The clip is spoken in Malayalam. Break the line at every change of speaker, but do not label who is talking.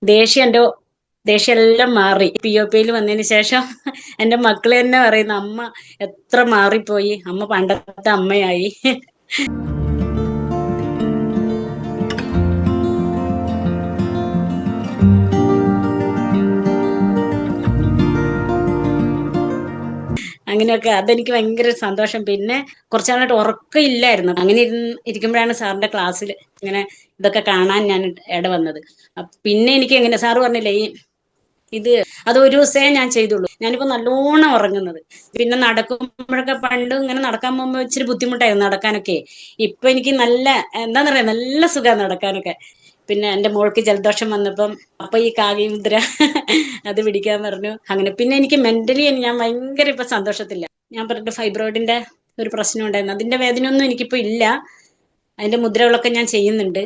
ദേഷ്യം എൻ്റെ ദേഷ്യം എല്ലാം മാറി. POP വന്നതിന് ശേഷം എൻ്റെ മക്കള് തന്നെ പറയുന്നു, അമ്മ എത്ര മാറിപ്പോയി, അമ്മ പണ്ടത്തെ അമ്മയായി. അങ്ങനെയൊക്കെ അതെനിക്ക് ഭയങ്കര സന്തോഷം. പിന്നെ കുറച്ചാളായിട്ട് ഉറക്കം ഇല്ലായിരുന്നു. അങ്ങനെ ഇരിക്കുമ്പോഴാണ് സാറിന്റെ ക്ലാസ്സിൽ ഇങ്ങനെ ഇതൊക്കെ കാണാൻ ഞാൻ ഇട വന്നത്. പിന്നെ എനിക്ക് എങ്ങനെ സാറ് പറഞ്ഞില്ലേ ഈ ഇത് അത് ഒരു ദിവസേ ഞാൻ ചെയ്തുള്ളൂ. ഞാനിപ്പോ നല്ലോണം ഉറങ്ങുന്നത്. പിന്നെ നടക്കുമ്പോഴൊക്കെ പണ്ട് ഇങ്ങനെ നടക്കാൻ പോകുമ്പോ ഇച്ചിരി ബുദ്ധിമുട്ടായിരുന്നു നടക്കാനൊക്കെ. ഇപ്പൊ എനിക്ക് നല്ല എന്താന്ന് പറയാ നല്ല സുഖം നടക്കാനൊക്കെ. പിന്നെ എൻ്റെ മോൾക്ക് ജലദോഷം വന്നപ്പം അപ്പൊ ഈ കാവ്യ മുദ്ര അത് പിടിക്കാൻ പറഞ്ഞു. അങ്ങനെ പിന്നെ എനിക്ക് മെന്റലി ഞാൻ ഭയങ്കര ഇപ്പൊ സന്തോഷത്തില്ല. ഞാൻ പറഞ്ഞിട്ട് ഫൈബ്രോയിഡിന്റെ ഒരു പ്രശ്നം ഉണ്ടായിരുന്നു. അതിന്റെ വേദനയൊന്നും എനിക്കിപ്പോ ഇല്ല. അതിന്റെ മുദ്രകളൊക്കെ ഞാൻ ചെയ്യുന്നുണ്ട്.